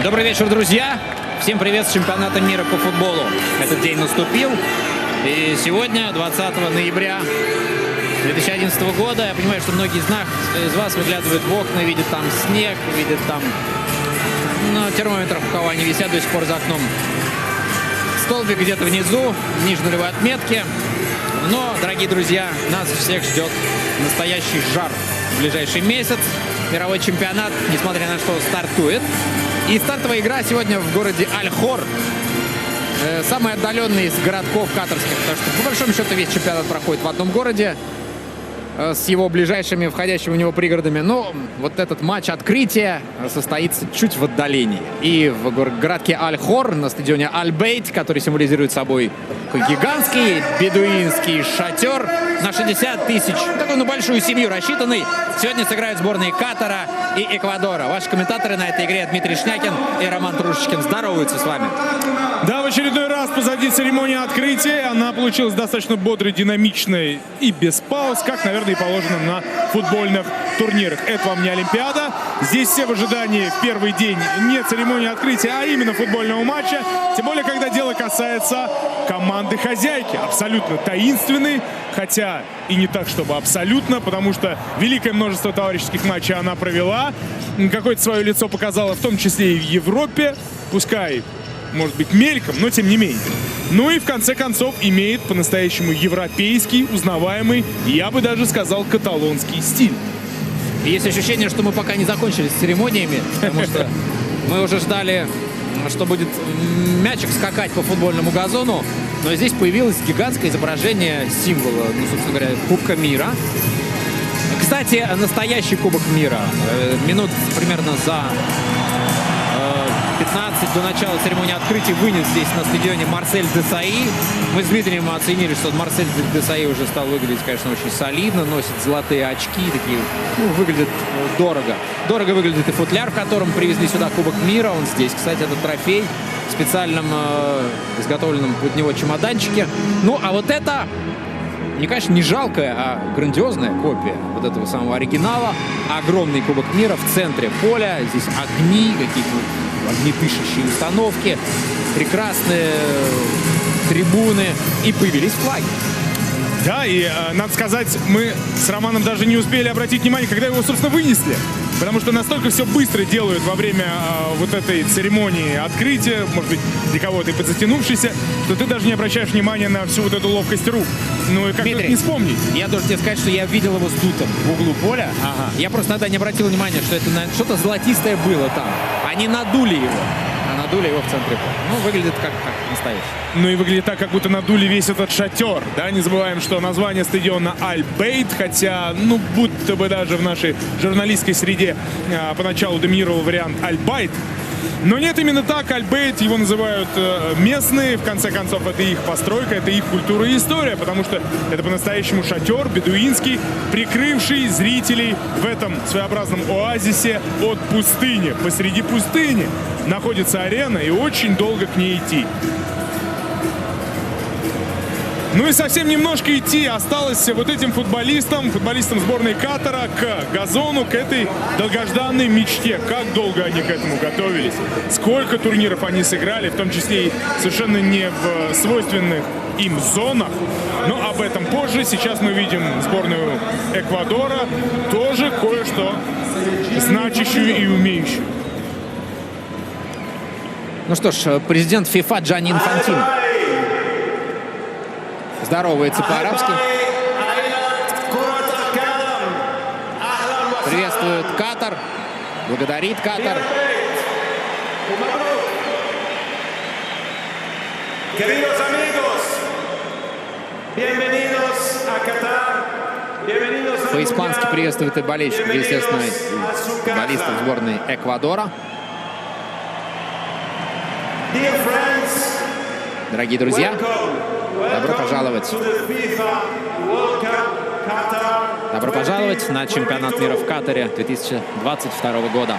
Добрый вечер, друзья! Всем привет с чемпионата мира по футболу. Этот день наступил. И сегодня, 20 ноября 2011 года, я понимаю, что многие из вас выглядывают в окна, видят там снег, видят там на термометрах, у кого они висят до сих пор за окном. Столбик где-то внизу, ниже нулевой отметки. Но, дорогие друзья, нас всех ждет настоящий жар в ближайший месяц. Мировой чемпионат, несмотря на что, стартует. И стартовая игра сегодня в городе Аль-Хор. Самый отдаленный из городков катарских, потому что, по большому счету, весь чемпионат проходит в одном городе с его ближайшими, входящими в него пригородами. Но вот этот матч открытия состоится чуть в отдалении. И в городке Аль-Хор, на стадионе Аль-Бейт, который символизирует собой гигантский бедуинский шатер на 60 тысяч, такую большую семью рассчитанный. Сегодня сыграют сборные Катара и Эквадора. Ваши комментаторы на этой игре Дмитрий Шнякин и Роман Трушечкин здороваются с вами. Да, в очередной раз позади церемония открытия. Она получилась достаточно бодрой, динамичной и без пауз, как, наверное, и положено на футбольных турнирах. Это вам не Олимпиада. Здесь все в ожидании в первый день не церемонии открытия, а именно футбольного матча. Тем более, когда дело касается команды-хозяйки. Абсолютно таинственной, хотя и не так, чтобы абсолютно, потому что великое множество товарищеских матчей она провела. Какое-то свое лицо показала, в том числе и в Европе. Пускай, может быть, мельком, но тем не менее. Ну и в конце концов имеет по-настоящему европейский, узнаваемый, я бы даже сказал, каталонский стиль. Есть ощущение, что мы пока не закончили с церемониями, потому что мы уже ждали, что будет мячик скакать по футбольному газону, но здесь появилось гигантское изображение символа, ну, собственно говоря, Кубка мира. Кстати, настоящий Кубок мира. Минут примерно за 15 до начала церемонии открытия вынес здесь на стадионе Марсель Десаи. Мы с Дмитрием оценили, что Марсель Десаи уже стал выглядеть, конечно, очень солидно. Носит золотые очки, такие, ну, выглядит дорого. Дорого выглядит и футляр, в котором привезли сюда Кубок мира. Он здесь, кстати, этот трофей в специальном изготовленном под него чемоданчике. Ну, а вот это, мне, конечно, не жалкая, а грандиозная копия вот этого самого оригинала. Огромный Кубок мира в центре поля. Здесь огни, какие-то огнедышащие установки, прекрасные трибуны, и появились флаги. Да, и надо сказать, мы с Романом даже не успели обратить внимание, когда его, собственно, вынесли. Потому что настолько все быстро делают во время вот этой церемонии открытия, может быть, для кого-то и подзатянувшийся, что ты даже не обращаешь внимания на всю вот эту ловкость рук. Ну и как тут не вспомнить? Я должен тебе сказать, что я видел его сдутым в углу поля. Ага. Я просто тогда не обратил внимания, что это что-то золотистое было там. Они надули его. Надули его в центре поля. Ну, выглядит как настоящий. Ну и выглядит так, как будто надули весь этот шатер. Да, не забываем, что название стадиона Аль-Бейт, хотя, ну, будто бы даже в нашей журналистской среде поначалу доминировал вариант Аль-Байт. Но нет, именно так. Аль-Бейт его называют местные. В конце концов, это их постройка, это их культура и история, потому что это по-настоящему шатер бедуинский, прикрывший зрителей в этом своеобразном оазисе от пустыни. Посреди пустыни находится арена, и очень долго к ней идти. Ну и совсем немножко идти осталось вот этим футболистам сборной Катара к газону, к этой долгожданной мечте. Как долго они к этому готовились, сколько турниров они сыграли, в том числе и совершенно не в свойственных им зонах. Но об этом позже. Сейчас мы видим сборную Эквадора, тоже кое-что значащую и умеющую. Ну что ж, президент ФИФА Джанни Инфантино здоровается по-арабски. Приветствует Катар. Благодарит Катар. По-испански приветствует и болельщиков, естественно, футболистов сборной Эквадора. Дорогие друзья, добро пожаловать. Добро пожаловать на чемпионат мира в Катаре 2022 года.